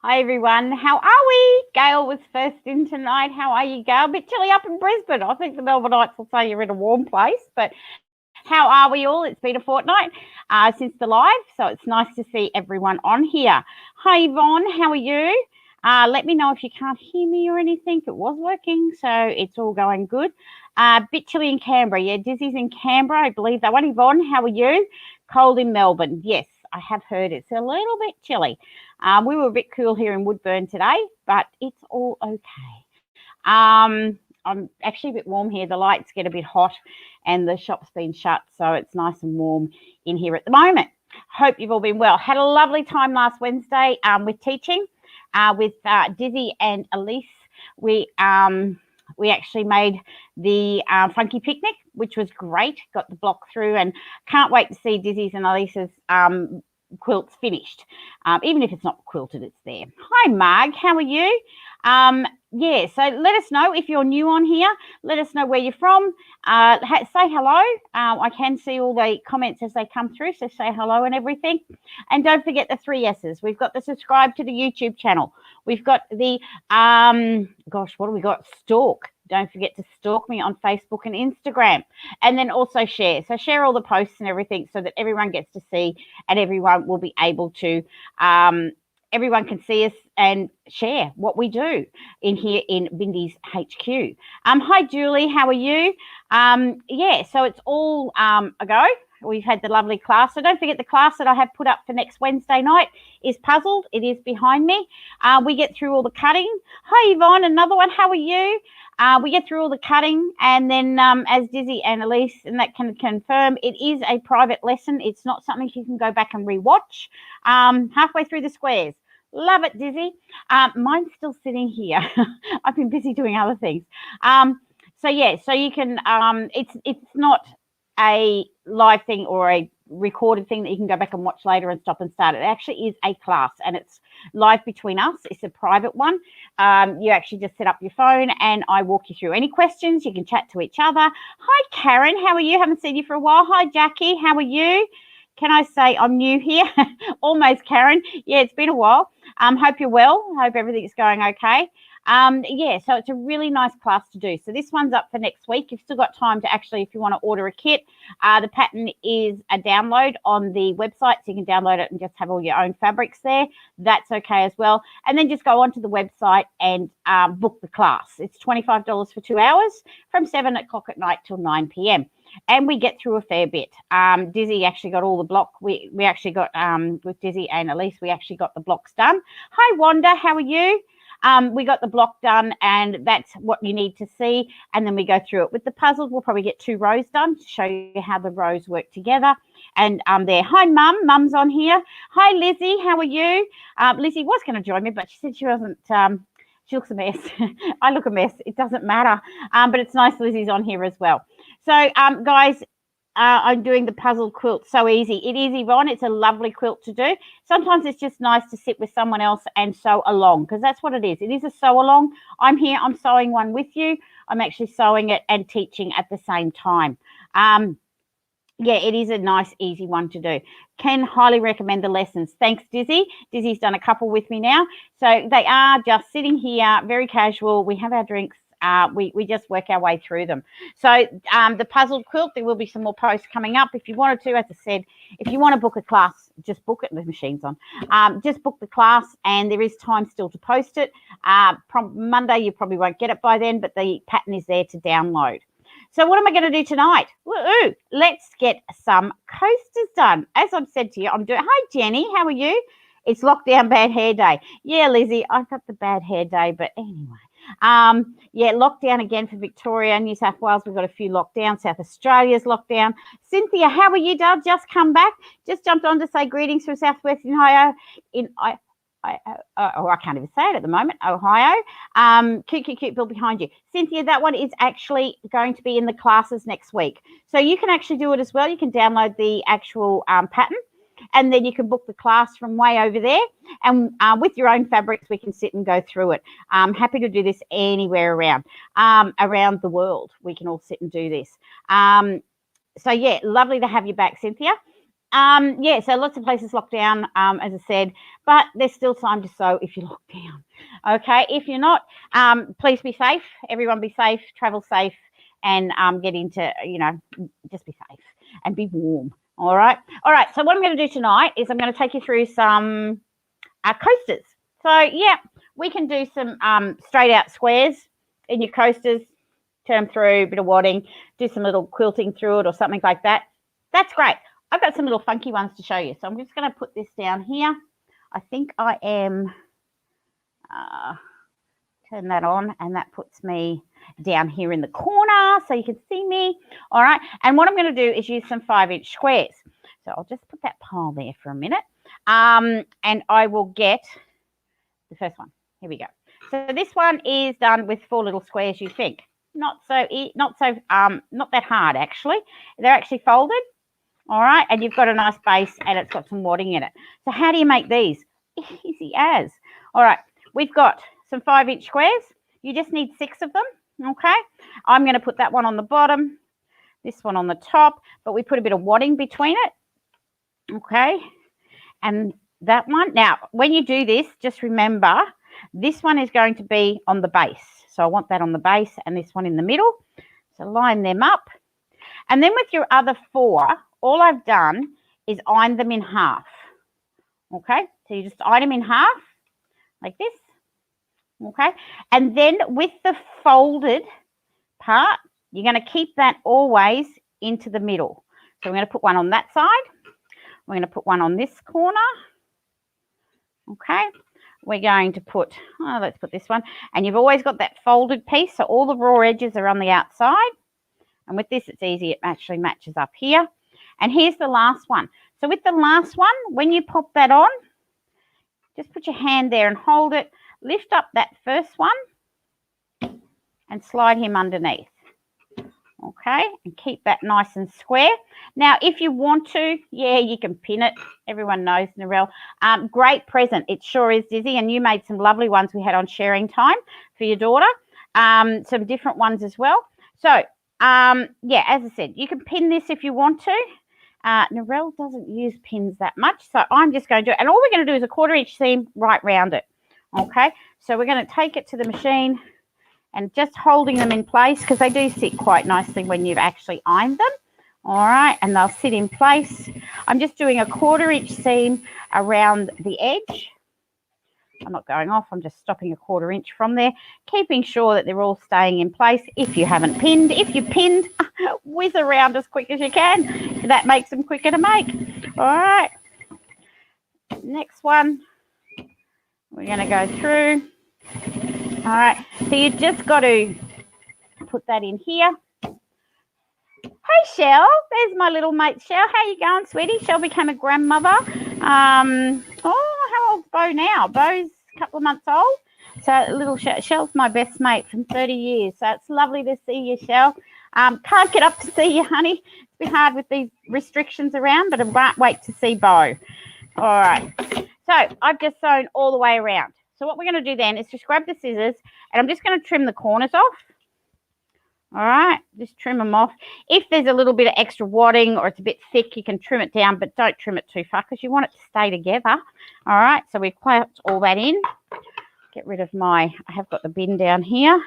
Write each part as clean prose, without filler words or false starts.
Hi everyone, how are we? Gail was first in tonight. How are you, Gail? A bit chilly up in Brisbane. I think the Melbourneites will say you're in a warm place, but how are we all? It's been a fortnight since the live, so it's nice to see everyone on here. Hi Yvonne, how are you? Let me know if you can't hear me or anything. It was working, so it's all going good. Bit chilly in Canberra. Yeah, Dizzy's in Canberra. I believe that one. Yvonne, how are you? Cold in Melbourne. Yes, I have heard it's a little bit chilly. We were a bit cool here in Woodburn today, but it's all okay. I'm actually a bit warm here. The lights get a bit hot and the shop's been shut, so it's nice and warm in here at the moment. Hope you've all been well. Had a lovely time last Wednesday with teaching with Dizzy and Elise. We actually made the funky picnic, which was great. Got the block through and can't wait to see Dizzy's and Elise's quilts finished. Even if it's not quilted, it's there. Hi, Marg. How are you? Yeah, so let us know if you're new on here. Let us know where you're from. Say hello. I can see all the comments as they come through, so say hello and everything. And don't forget the 3 S's. We've got the subscribe to the YouTube channel. We've got the, gosh, what do we got? Stalk. Don't forget to stalk me on Facebook and Instagram. And then also share. So share all the posts and everything so that everyone gets to see and everyone will be able to, everyone can see us and share what we do in here in Bindy's HQ. Hi, Julie. How are you? Yeah, so it's all a go. We've had the lovely class. So don't forget the class that I have put up for next Wednesday night is Puzzled. It is behind me. We get through all the cutting. Hi, Yvonne. Another one. How are you? We get through all the cutting, and then as Dizzy and Elise and that can confirm, it is a private lesson. It's not something you can go back and rewatch. Halfway through the squares. Love it, Dizzy. Mine's still sitting here. I've been busy doing other things. So yeah, so you can. It's not a live thing or a recorded thing that you can go back and watch later and stop and start. It actually is a class, and it's live between us. It's a private one. You actually just set up your phone and I walk you through any questions. You can chat to each other. Hi, Karen. How are you? Haven't seen you for a while. Hi, Jackie. How are you? Can I say I'm new here? Almost, Karen. Yeah, it's been a while. Hope you're well. Hope everything's going okay. Yeah, so it's a really nice class to do. So this one's up for next week. You've still got time to actually, if you want to order a kit, the pattern is a download on the website, so you can download it and just have all your own fabrics there. That's okay as well. And then just go onto the website and book the class. It's $25 for 2 hours from 7 o'clock at night till 9 p.m. And we get through a fair bit. Dizzy actually got all the block. We actually got, with Dizzy and Elise, we actually got the blocks done. Hi, Wanda. How are you? We got the block done, and that's what you need to see. And then we go through it. With the puzzles, we'll probably get 2 rows done to show you how the rows work together. And there. Hi, Mum. Mum's on here. Hi, Lizzie. How are you? Lizzie was going to join me, but she said she wasn't. She looks a mess. I look a mess. It doesn't matter. But it's nice Lizzie's on here as well. So, guys, I'm doing the puzzle quilt. So easy. It is, Yvonne. It's a lovely quilt to do. Sometimes it's just nice to sit with someone else and sew along, because that's what it is. It is a sew along. I'm here. I'm sewing one with you. I'm actually sewing it and teaching at the same time. Yeah, it is a nice, easy one to do. Can highly recommend the lessons. Thanks, Dizzy. Dizzy's done a couple with me now. So they are just sitting here, very casual. We have our drinks. We just work our way through them. So the puzzled quilt, there will be some more posts coming up. If you wanted to, as I said, if you want to book a class, just book it. The machine's on. Just book the class, and there is time still to post it. Monday, you probably won't get it by then, but the pattern is there to download. So what am I going to do tonight? Woo-hoo. Let's get some coasters done. As I've said to you, I'm doing. Hi, Jenny. How are you? It's lockdown bad hair day. Yeah, Lizzie, I've got the bad hair day, but anyway. Yeah, lockdown again for Victoria, New South Wales. We've got a few lockdowns. South Australia's lockdown. Cynthia, how are you, Dad? Just come back. Just jumped on to say greetings from Southwestern Ohio. I can't even say it at the moment. Ohio. Cute bill behind you. Cynthia, that one is actually going to be in the classes next week. So you can actually do it as well. You can download the actual pattern, and then you can book the class from way over there. And with your own fabrics, we can sit and go through it. I'm happy to do this anywhere around the world. We can all sit and do this. So, yeah, lovely to have you back, Cynthia. Yeah, so lots of places locked down, as I said, but there's still time to sew if you're locked down. Okay, if you're not, please be safe. Everyone be safe, travel safe, and get into, just be safe and be warm. All right. So what I'm going to do tonight is I'm going to take you through some coasters. So yeah, we can do some straight out squares in your coasters, turn them through, a bit of wadding, do some little quilting through it or something like that. That's great. I've got some little funky ones to show you. So I'm just going to put this down here. I think I am, turn that on, and that puts me down here in the corner so you can see me. All right. And what I'm going to do is use some 5-inch squares. So I'll just put that pile there for a minute. And I will get the first one. Here we go. So this one is done with 4 little squares, you think. Not that hard, actually. They're actually folded. All right, and you've got a nice base and it's got some wadding in it. So how do you make these? Easy as. All right, we've got some 5-inch squares. You just need 6 of them, okay? I'm going to put that one on the bottom, this one on the top, but we put a bit of wadding between it, okay? And that one. Now, when you do this, just remember, this one is going to be on the base. So I want that on the base and this one in the middle. So line them up. And then with your other 4, all I've done is iron them in half. Okay, so you just iron them in half like this. Okay, and then with the folded part, you're going to keep that always into the middle. So we're going to put one on that side. We're going to put one on this corner. Okay, we're going to put, let's put this one. And you've always got that folded piece, so all the raw edges are on the outside. And with this, it's easy. It actually matches up here. And here's the last one. So with the last one, when you pop that on, just put your hand there and hold it. Lift up that first one and slide him underneath. Okay, and keep that nice and square. Now, if you want to, yeah, you can pin it. Everyone knows, Narelle. Great present. It sure is, Dizzy. And you made some lovely ones we had on sharing time for your daughter. Some different ones as well. So, yeah, as I said, you can pin this if you want to. Narelle doesn't use pins that much, so I'm just going to do it. And all we're going to do is a 1/4-inch seam right round it. Okay, so we're going to take it to the machine and just holding them in place because they do sit quite nicely when you've actually ironed them. All right, and they'll sit in place. I'm just doing a 1/4-inch seam around the edge. I'm not going off, I'm just stopping a 1/4 inch from there, keeping sure that they're all staying in place. If you haven't pinned, if you pinned, whiz around as quick as you can. That makes them quicker to make. All right. Next one, we're going to go through. All right, so you just got to put that in here. Hey, Shell, there's my little mate, Shell. How you going, sweetie? Shell became a grandmother. How old's Bo now? Bo's a couple of months old. So little Shell's my best mate from 30 years. So it's lovely to see you, Shell. Can't get up to see you, honey. It's been hard with these restrictions around, but I can't wait to see Bo. All right. So I've just sewn all the way around. So what we're going to do then is just grab the scissors, and I'm just going to trim the corners off. All right, just trim them off. If there's a little bit of extra wadding or it's a bit thick, you can trim it down, but don't trim it too far because you want it to stay together. All right, so we've clamped all that in. Get rid of I have got the bin down here.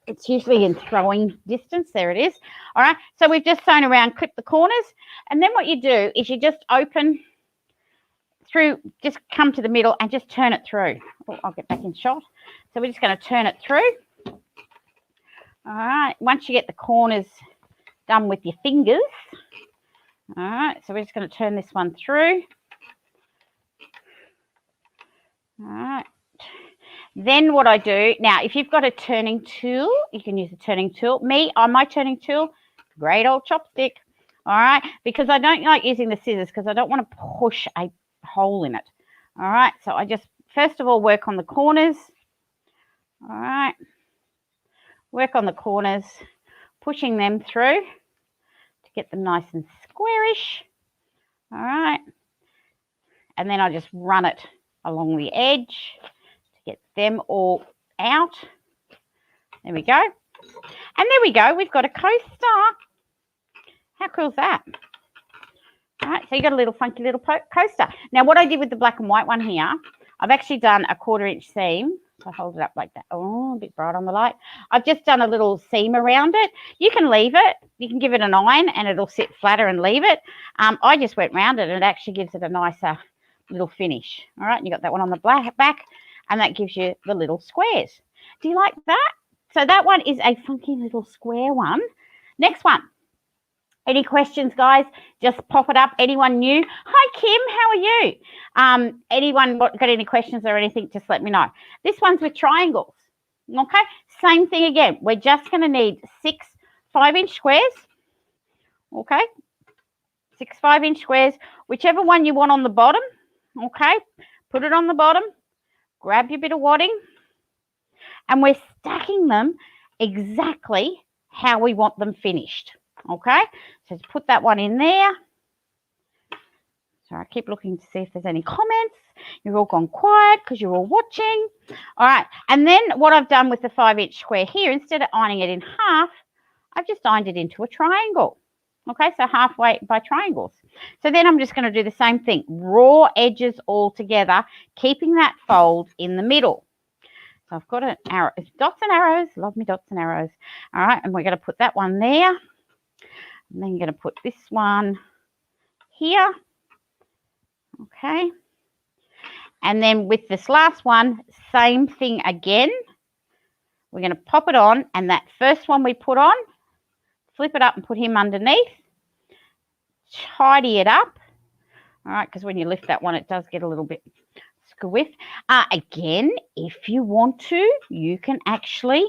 It's usually in throwing distance. There it is. All right, so we've just sewn around, clip the corners, and then what you do is you just open through, just come to the middle and just turn it through. Oh, I'll get back in shot. So we're just going to turn it through. All right, once you get the corners done with your fingers, all right, so we're just going to turn this one through. All right. Then what I do, now if you've got a turning tool, you can use a turning tool. My turning tool, great old chopstick, all right, because I don't like using the scissors because I don't want to push a hole in it. All right, so I just first of all work on the corners. All right. Work on the corners, pushing them through to get them nice and squarish. All right. And then I just run it along the edge to get them all out. There we go. And there we go. We've got a coaster. How cool is that? All right, so you got a little funky little coaster. Now, what I did with the black and white one here, I've actually done a 1/4 inch seam. So I hold it up like that. Oh, a bit bright on the light. I've just done a little seam around it. You can leave it. You can give it an iron and it'll sit flatter and leave it. I just went round it and it actually gives it a nicer little finish. All right, and you got that one on the back and that gives you the little squares. Do you like that? So that one is a funky little square one. Next one. Any questions, guys? Just pop it up. Anyone new? Hi, Kim. How are you? Anyone got any questions or anything, just let me know. This one's with triangles. Okay, same thing again. We're just going to need 6 5-inch squares. Okay, 6 5-inch squares, whichever one you want on the bottom. Okay, put it on the bottom. Grab your bit of wadding. And we're stacking them exactly how we want them finished. Okay, so just put that one in there. So I keep looking to see if there's any comments. You've all gone quiet because you're all watching. All right, and then what I've done with the 5-inch square here, instead of ironing it in half, I've just ironed it into a triangle. Okay, so halfway by triangles. So then I'm just going to do the same thing. Raw edges all together, keeping that fold in the middle. So I've got an arrow, dots and arrows. Love me dots and arrows. All right, and we're going to put that one there. And then you're going to put this one here. Okay. And then with this last one, same thing again. We're going to pop it on, and that first one we put on, flip it up and put him underneath. Tidy it up. All right, because when you lift that one, it does get a little bit squiff. Again, if you want to, you can actually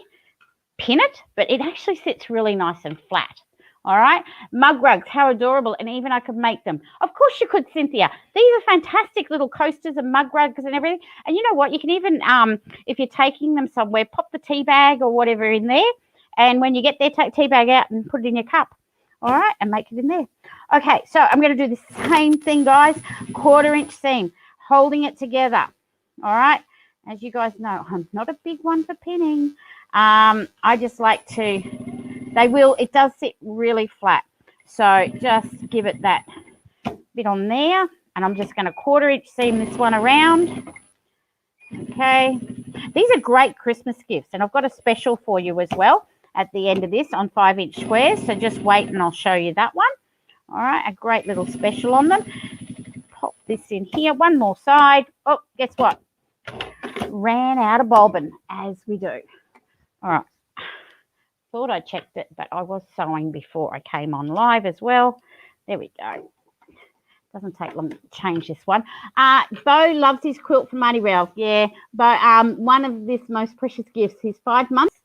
pin it, but it actually sits really nice and flat. All right, mug rugs, how adorable. And even I could make them. Of course you could, Cynthia. These are fantastic little coasters and mug rugs and everything. And you know what? You can even, if you're taking them somewhere, pop the tea bag or whatever in there. And when you get there, take tea bag out and put it in your cup. All right, and make it in there. Okay, so I'm going to do the same thing, guys. 1/4 inch seam, holding it together. All right, as you guys know, I'm not a big one for pinning. I just like to, it does sit really flat. So just give it that bit on there. And I'm just going to 1/4 inch seam this one around. Okay. These are great Christmas gifts. And I've got a special for you as well at the end of this on 5-inch squares. So just wait and I'll show you that one. All right. A great little special on them. Pop this in here. One more side. Oh, guess what? Ran out of bobbin, as we do. All right. Thought I checked it, but I was sewing before I came on live as well. There we go. Doesn't take long to change this one. Bo loves his quilt from Marty Ralph. Yeah, but one of this most precious gifts, his 5 months.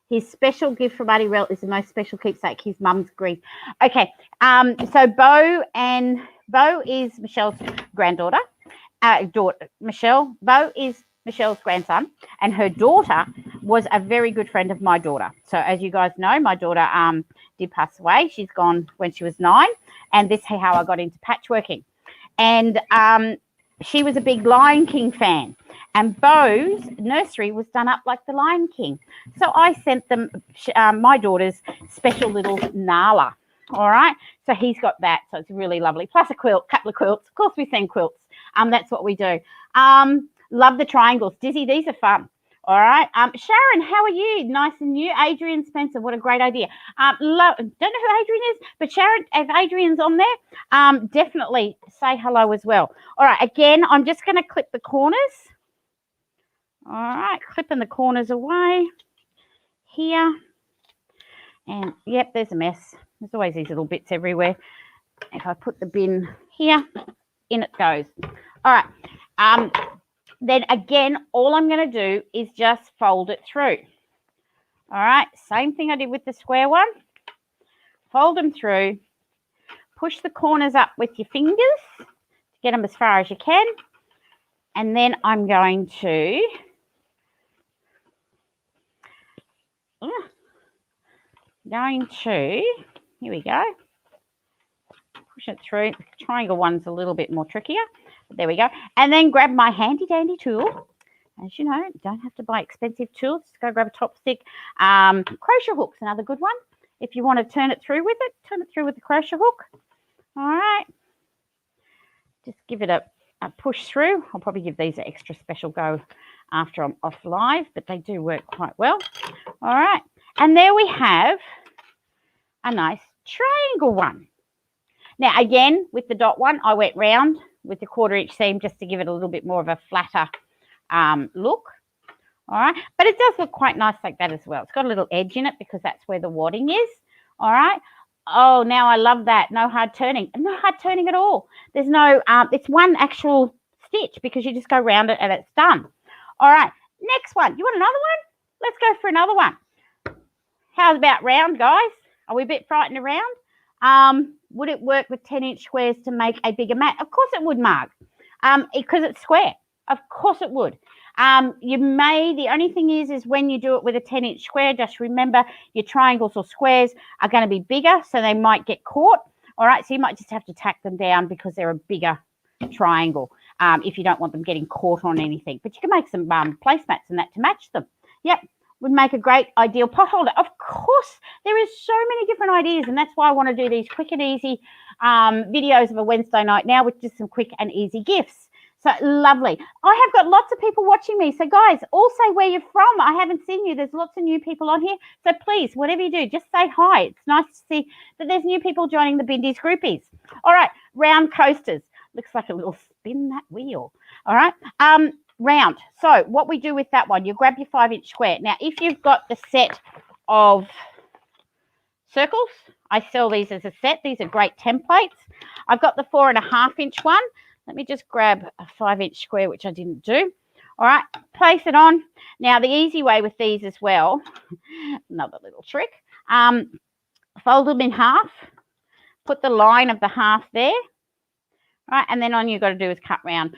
His special gift from Marty Ralph is the most special keepsake, his mum's grief. Okay, so Bo is Michelle's granddaughter. Bo is Michelle's grandson, and her daughter was a very good friend of my daughter. So as you guys know, my daughter did pass away. She's gone when she was 9, and this is how I got into patchworking. And she was a big Lion King fan, and Bo's nursery was done up like the Lion King. So I sent them my daughter's special little Nala. All right, so he's got that, so it's really lovely. Plus a quilt, couple of quilts. Of course, we send quilts. That's what we do. Love the triangles. Dizzy, these are fun. All right. Sharon, how are you? Nice and new. Adrian Spencer, what a great idea. Don't know who Adrian is, but Sharon, if Adrian's on there, definitely say hello as well. All right. Again, I'm just going to clip the corners. All right. Clipping the corners away here. And, yep, there's a mess. There's always these little bits everywhere. If I put the bin here, in it goes. All right. Then again, all I'm going to do is just fold it through. All right, same thing I did with the square one. Fold them through. Push the corners up with your fingers to get them as far as you can. And then I'm going to here we go. Push it through. The triangle one's a little bit more trickier. There we go. And then grab my handy dandy tool. As you know, don't have to buy expensive tools. Just go grab a top stick. Crochet hook's another good one. If you want to turn it through with the crochet hook. All right. just give it a push through. I'll probably give these an extra special go after I'm off live, but they do work quite well. All right. And there we have a nice triangle one. Now, again, with the dot one, I went round with the 1/4 inch seam just to give it a little bit more of a flatter look. All right. But it does look quite nice like that as well. It's got a little edge in it because that's where the wadding is. All right. Oh, now I love that. No hard turning. No hard turning at all. There's no, it's one actual stitch because you just go round it and it's done. All right. Next one. You want another one? Let's go for another one. How's about round, guys? Are we a bit frightened around? Would it work with 10-inch squares to make a bigger mat? Of course it would, Mark, because it's square. Of course it would. The only thing is when you do it with a 10-inch square, just remember your triangles or squares are going to be bigger, so they might get caught. All right, so you might just have to tack them down because they're a bigger triangle if you don't want them getting caught on anything. But you can make some placemats and that to match them. Yep, would make a great ideal pot holder. Of course, there is so many different ideas, and that's why I want to do these quick and easy videos of a Wednesday night now with just some quick and easy gifts. So lovely. I have got lots of people watching me. So guys, all say where you're from. I haven't seen you. There's lots of new people on here. So please, whatever you do, just say hi. It's nice to see that there's new people joining the Bindies groupies. All right, round coasters. Looks like a little spin that wheel. All right, round. So what we do with that one, you grab your 5-inch square. Now, if you've got the set of circles, I sell these as a set. These are great templates. I've got the 4.5-inch one. Let me just grab a 5-inch square, which I didn't do. All right, place it on. Now, the easy way with these as well, another little trick, fold them in half, put the line of the half there, right, and then all you've got to do is cut round.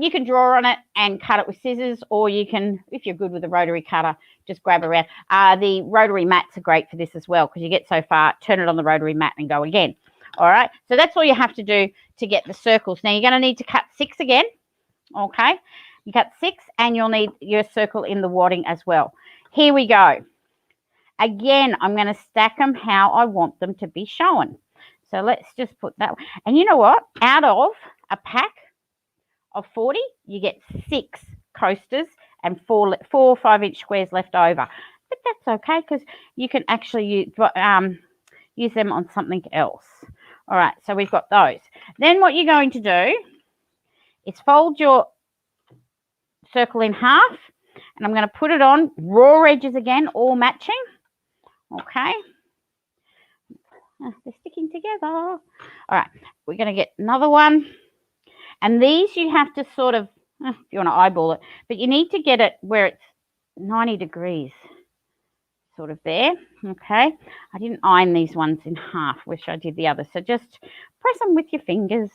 You can draw on it and cut it with scissors, or you can, if you're good with a rotary cutter, just grab around. The rotary mats are great for this as well because you get so far, turn it on the rotary mat and go again. All right, so that's all you have to do to get the circles. Now, you're going to need to cut 6 again, okay? You cut 6 and you'll need your circle in the wadding as well. Here we go. Again, I'm going to stack them how I want them to be shown. So let's just put that. And you know what? Out of a pack of 40, you get 6 coasters and 4 5-inch squares left over. But that's okay because you can actually use them on something else. All right, so we've got those. Then what you're going to do is fold your circle in half, and I'm going to put it on raw edges again, all matching. Okay. They're sticking together. All right, we're going to get another one. And these you have to sort of, if you want to eyeball it, but you need to get it where it's 90 degrees. Sort of there, okay. I didn't iron these ones in half, which I did the other. So just press them with your fingers.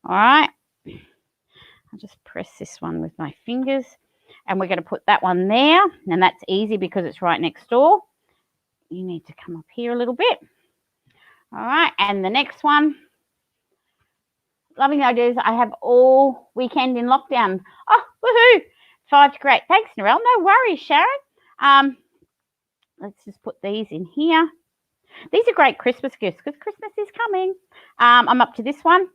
All right. I'll just press this one with my fingers. And we're going to put that one there. And that's easy because it's right next door. You need to come up here a little bit. All right. And the next one. Loving ideas. I have all weekend in lockdown. Oh, woohoo. 5's great. Thanks, Narelle. No worries, Sharon. Let's just put these in here. These are great Christmas gifts because Christmas is coming. I'm up to this one.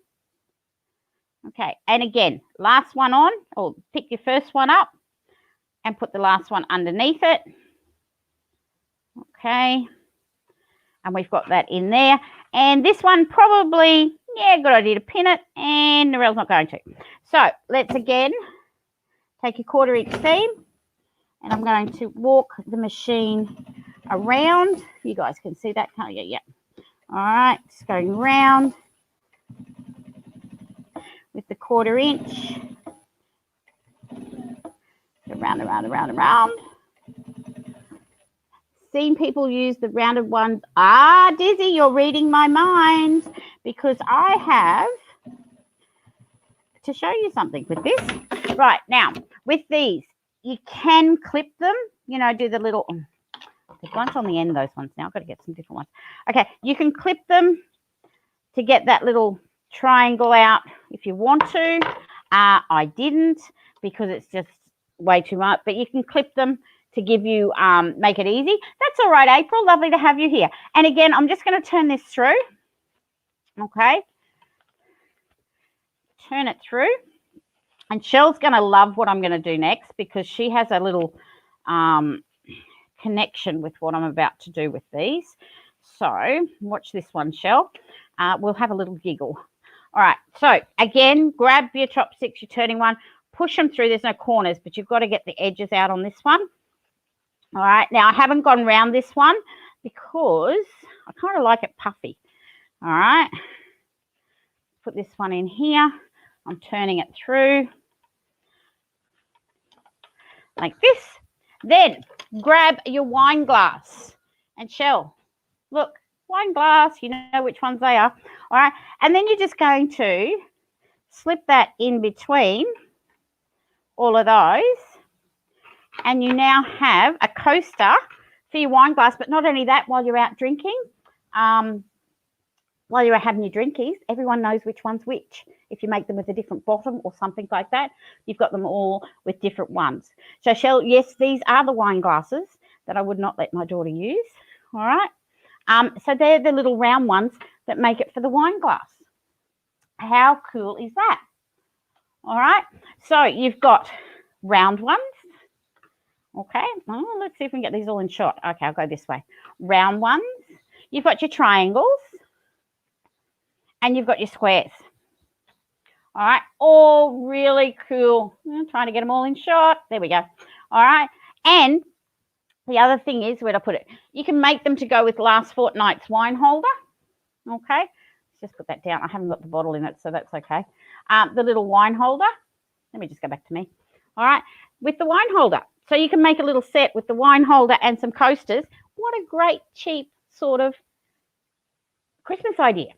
Okay, and again, last one on, or pick your first one up and put the last one underneath it. Okay, and we've got that in there. And this one probably, yeah, good idea to pin it, and Narelle's not going to. So let's again take a 1/4 inch seam, and I'm going to walk the machine around. You guys can see that, can't you? Yeah. All right, just going round with the 1/4 inch. Around, around, around, around. Seen people use the rounded ones. Ah, Dizzy, you're reading my mind because I have to show you something with this. Right, now, with these, you can clip them, you know, do the little, there's ones on the end, those ones now. I've got to get some different ones. Okay, you can clip them to get that little triangle out if you want to. I didn't because it's just way too much, but you can clip them to give you, make it easy. That's all right, April. Lovely to have you here. And again, I'm just going to turn this through. Okay. turn it through. And Shell's going to love what I'm going to do next because she has a little connection with what I'm about to do with these. So watch this one, Shell. We'll have a little giggle. All right. So again, grab your chopsticks, your turning one, push them through. There's no corners, but you've got to get the edges out on this one. All right. Now I haven't gone round this one because I kind of like it puffy. All right. Put this one in here. I'm turning it through like this. Then grab your wine glass and Shell. Look, wine glass, you know which ones they are. All right. And then you're just going to slip that in between all of those. And you now have a coaster for your wine glass. But not only that, while you're out drinking, while you're having your drinkies, everyone knows which one's which. If you make them with a different bottom or something like that, you've got them all with different ones. So, Shell, yes, these are the wine glasses that I would not let my daughter use. All right. So they're the little round ones that make it for the wine glass. How cool is that? All right. So you've got round ones. Okay. Oh, let's see if we can get these all in shot. Okay, I'll go this way. Round ones. You've got your triangles. And you've got your squares. All right. All really cool. I'm trying to get them all in shot. There we go. All right. And the other thing is, where'd I put it? You can make them to go with last fortnight's wine holder. Okay. Let's just put that down. I haven't got the bottle in it, so that's okay. The little wine holder. Let me just go back to me. All right. With the wine holder. So you can make a little set with the wine holder and some coasters. What a great, cheap sort of Christmas idea.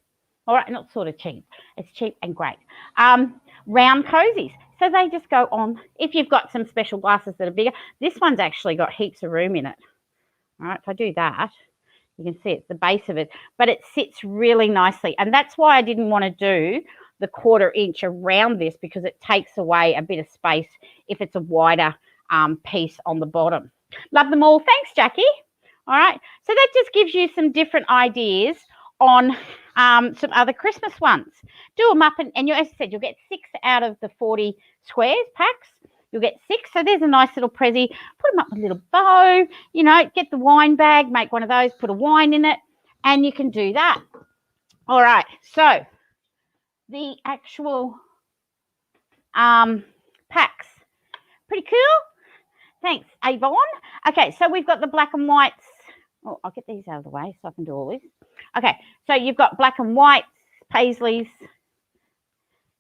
All right, not sort of cheap. It's cheap and great. Round cozies. So they just go on. If you've got some special glasses that are bigger, this one's actually got heaps of room in it. All right, if I do that, you can see it's the base of it, but it sits really nicely. And that's why I didn't want to do the 1/4 inch around this, because it takes away a bit of space if it's a wider piece on the bottom. Love them all. Thanks, Jackie. All right, so that just gives you some different ideas on some other Christmas ones. Do them up, and you, as I said, you'll get 6 out of the 40 squares packs. You'll get 6. So there's a nice little prezi. Put them up with a little bow, you know, get the wine bag, make one of those, put a wine in it, and you can do that. All right, so the actual packs. Pretty cool. Thanks, Avon. Okay, so we've got the black and whites. Oh, I'll get these out of the way so I can do all this. Okay, so you've got black and whites, paisleys.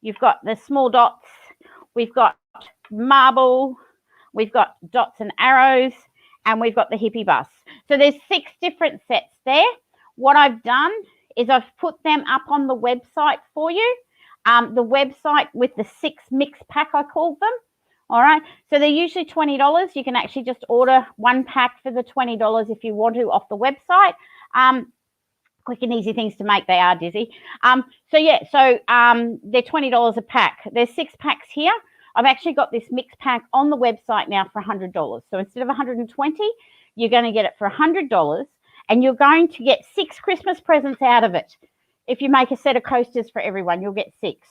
You've got the small dots. We've got marble. We've got dots and arrows. And we've got the hippie bus. So there's 6 different sets there. What I've done is I've put them up on the website for you. The website with the 6 mix pack, I called them. All right, so they're usually $20. You can actually just order 1 pack for the $20 if you want to off the website. Quick and easy things to make. They are, Dizzy. They're $20 a pack. There's 6 packs here. I've actually got this mix pack on the website now for $100. So instead of $120, you're going to get it for $100, and you're going to get 6 Christmas presents out of it. If you make a set of coasters for everyone, you'll get 6.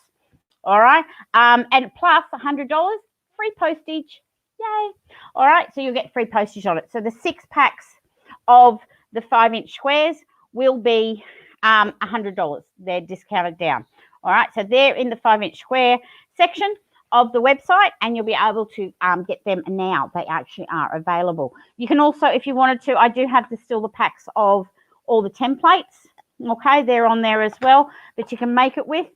All right, and plus $100. Free postage. Yay. All right, so you'll get free postage on it. So the 6 packs of the 5-inch squares will be $100. They're discounted down. All right, so they're in the 5-inch square section of the website, and you'll be able to get them now. They actually are available. You can also, if you wanted to, I do have still the packs of all the templates. Okay, they're on there as well that you can make it with.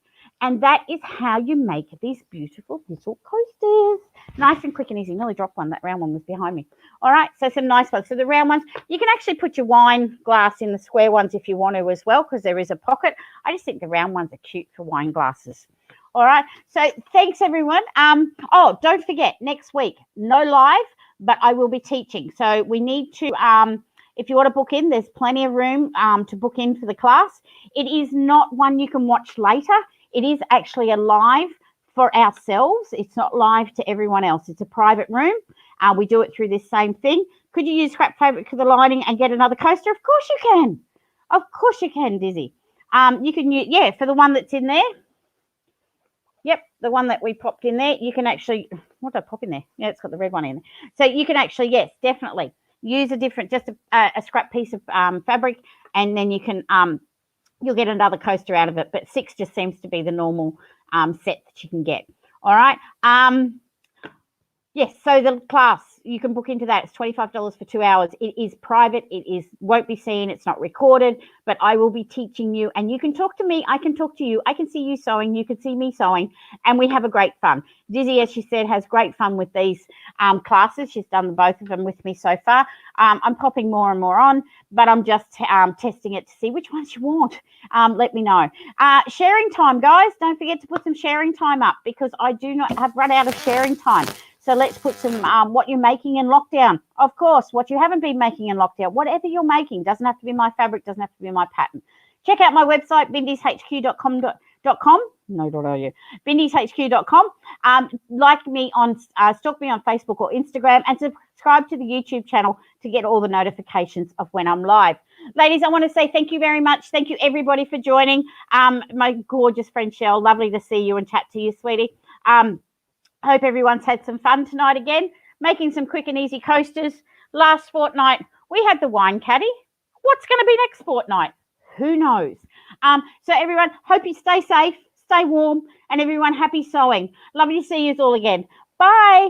And that is how you make these beautiful little coasters. Nice and quick and easy. Nearly dropped one. That round one was behind me. All right, so some nice ones. So the round ones, you can actually put your wine glass in the square ones if you want to as well, because there is a pocket. I just think the round ones are cute for wine glasses. All right, so thanks, everyone. Oh, don't forget, next week, no live, but I will be teaching. So we need to, if you want to book in, there's plenty of room to book in for the class. It is not one you can watch later. It is actually a live for ourselves. It's not live to everyone else. It's a private room. We do it through this same thing. Could you use scrap fabric for the lining and get another coaster? Of course you can. Of course you can, Dizzy. You can use, yeah, for the one that's in there. Yep, the one that we popped in there. You can actually, what did I pop in there? Yeah, it's got the red one in. So you can actually, yes, definitely use a different, just a scrap piece of fabric, and then you can, you'll get another coaster out of it. But 6 just seems to be the normal set that you can get. All right. Yes, so the class, you can book into that. It's $25 for 2 hours. It is private. It won't be seen. It's not recorded, but I will be teaching you, and you can talk to me. I can talk to you. I can see you sewing. You can see me sewing, and we have a great fun. Dizzy, as she said, has great fun with these classes. She's done both of them with me so far. I'm popping more and more on, but I'm just testing it to see which ones you want. Let me know. Sharing time, guys. Don't forget to put some sharing time up, because I do not have run out of sharing time. So let's put some what you're making in lockdown. Of course, what you haven't been making in lockdown. Whatever you're making, doesn't have to be my fabric, doesn't have to be my pattern. Check out my website, bindieshq.com. No.au. bindieshq.com. Like me on, stalk me on Facebook or Instagram, and subscribe to the YouTube channel to get all the notifications of when I'm live. Ladies, I want to say thank you very much. Thank you, everybody, for joining. My gorgeous friend Shell, lovely to see you and chat to you, sweetie. Hope everyone's had some fun tonight again, making some quick and easy coasters. Last fortnight, we had the wine caddy. What's going to be next fortnight? Who knows? So everyone, hope you stay safe, stay warm, and everyone happy sewing. Lovely to see you all again. Bye.